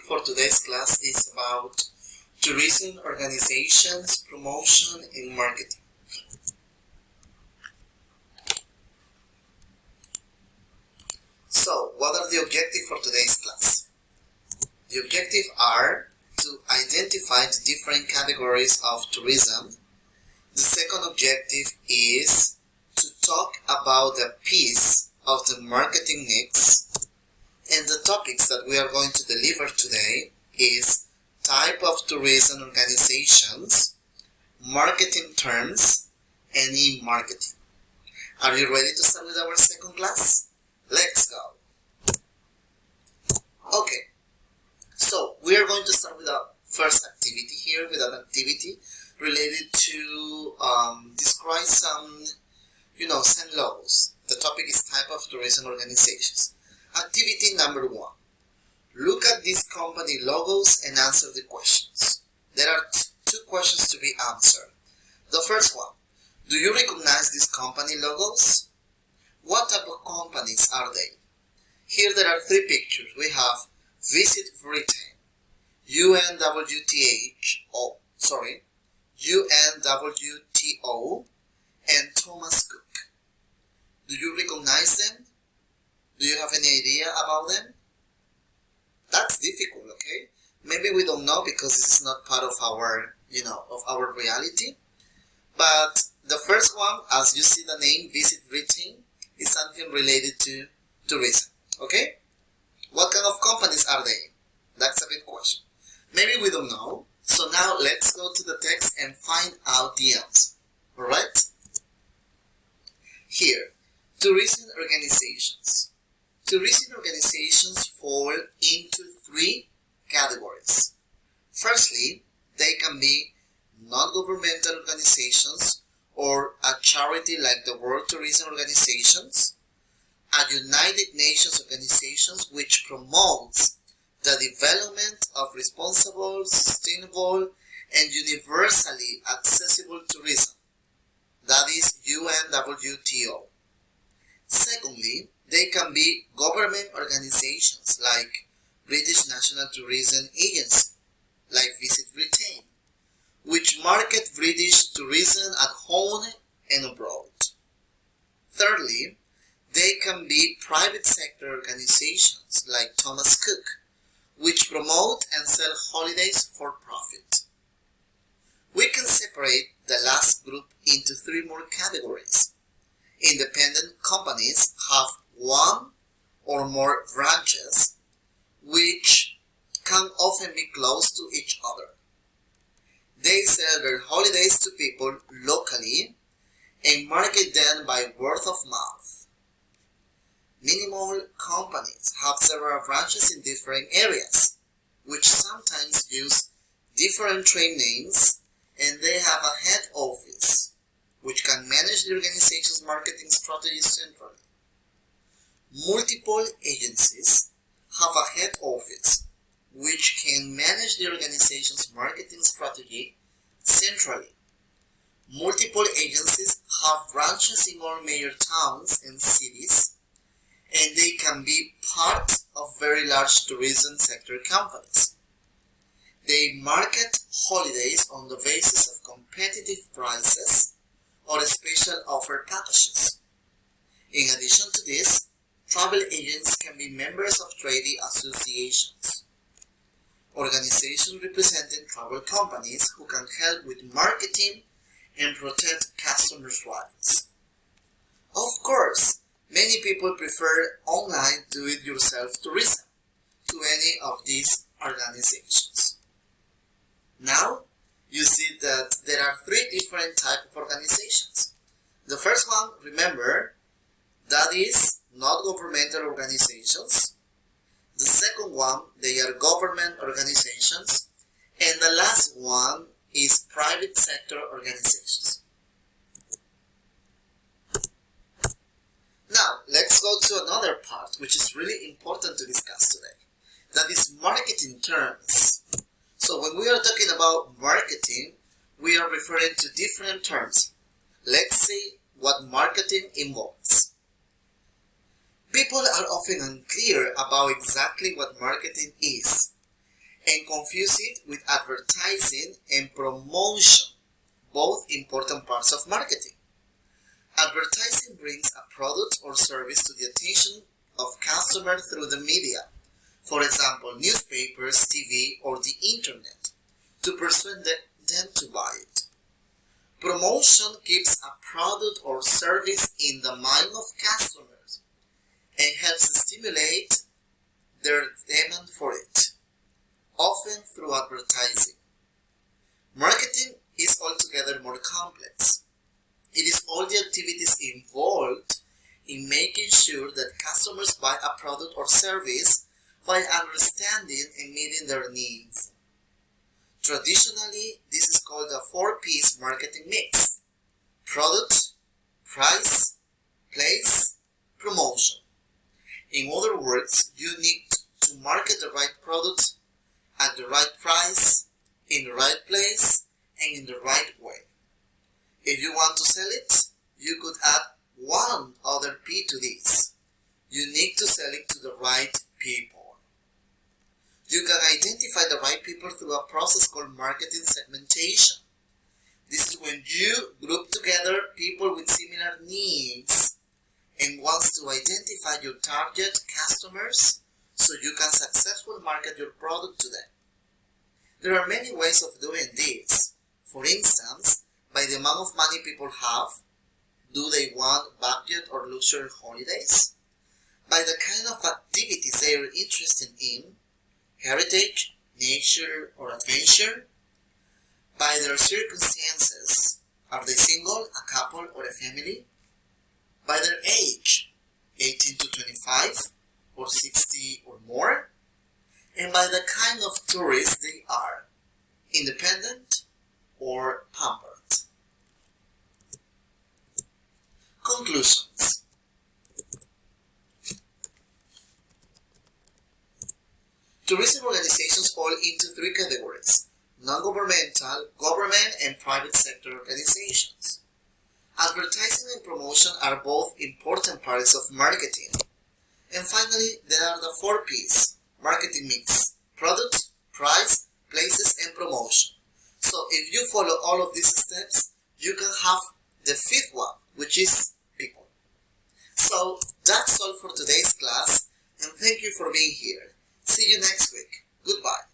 for today's class is about tourism organizations, promotion, and marketing. So, what are the objectives for today's class? The objectives are to identify the different categories of tourism. The second objective is to talk about the piece of the marketing mix. And the topics that we are going to deliver today is type of tourism organizations, marketing terms, and e-marketing. Are you ready to start with our second class? Let's go. Okay, so we are going to start with our first activity here, with an activity related to describe some logos. The topic is type of tourism organizations. Activity number 1. Look at these company logos and answer the questions. There are two questions to be answered. The first one, do you recognize these company logos? What type of companies are they? Here there are 3 pictures. We have Visit Britain, UNWTO, and Thomas Cook. Do you recognize them? Do you have any idea about them? That's difficult, okay? Maybe we don't know because this is not part of our, of our reality. But the first one, as you see the name, Visit Britain, is something related to tourism, okay? What kind of companies are they? That's a big question. Maybe we don't know. So now let's go to the text and find out the answer, alright? Here, tourism organizations. Tourism organizations fall into 3 categories. Firstly, they can be non-governmental organizations or a charity like the World Tourism Organizations, a United Nations organizations which promotes the development of responsible, sustainable, and universally accessible tourism. That is UNWTO. Secondly, they can be government organizations like British National Tourism Agency, like Visit Britain, which market British tourism at home and abroad. Thirdly, they can be private sector organizations like Thomas Cook, which promote and sell holidays for profit. We can separate the last group into 3 more categories. Independent companies have 1 or more branches, which can often be close to each other. They sell their holidays to people locally and market them by word of mouth. Minimal companies have several branches in different areas, which sometimes use different trade names, and they have a head office, which can manage the organization's marketing strategy centrally. Multiple agencies have a head office, which can manage the organization's marketing strategy centrally. Multiple agencies have branches in all major towns and cities, and they can be part of very large tourism sector companies. They market holidays on the basis of competitive prices or special offer packages. In addition to this, travel agents can be members of trade associations, organizations representing travel companies who can help with marketing and protect customers' rights. Of course, many people prefer online do-it-yourself tourism to any of these organizations. Now, you see that there are 3 different types of organizations. The first one, remember, that is not governmental organizations. The second one, they are government organizations. And the last one is private sector organizations. Now, let's go to another part which is really important to discuss today. That is marketing terms. So when we are talking about marketing, we are referring to different terms. Let's see what marketing involves. People are often unclear about exactly what marketing is, confuse it with advertising and promotion, both important parts of marketing. Advertising brings a product or service to the attention of customers through the media, for example, newspapers, TV, or the internet, to persuade them to buy it. Promotion keeps a product or service in the mind of customers and helps stimulate their demand for it, often through advertising. Marketing is altogether more complex. It is all the activities involved in making sure that customers buy a product or service while understanding and meeting their needs. Traditionally, this is called a 4-piece marketing mix: product, price, place, promotion. In other words, you need to market the right product at the right price, in the right place, and in the right way. If you want to sell it, you could add one other P to this. You need to sell it to the right people. You can identify the right people through a process called marketing segmentation. This is when you group together people with similar needs and wants to identify your target customers so you can successfully market your product to them. There are many ways of doing this. For instance, by the amount of money people have. Do they want budget or luxury holidays? By the kind of activities they are interested in, heritage, nature, or adventure? By their circumstances, are they single, a couple, or a family? By their age, 18 to 25, or 60 or more? And by the kind of tourist they are, independent or pampered. Conclusions. Tourism organizations fall into 3 categories: non-governmental, government, and private sector organizations. Advertising and promotion are both important parts of marketing. And finally, there are the 4 P's marketing mix: product, price, places, and promotion. So if you follow all of these steps, you can have the 5th one, which is people. So that's all for today's class, and thank you for being here. See you next week. Goodbye.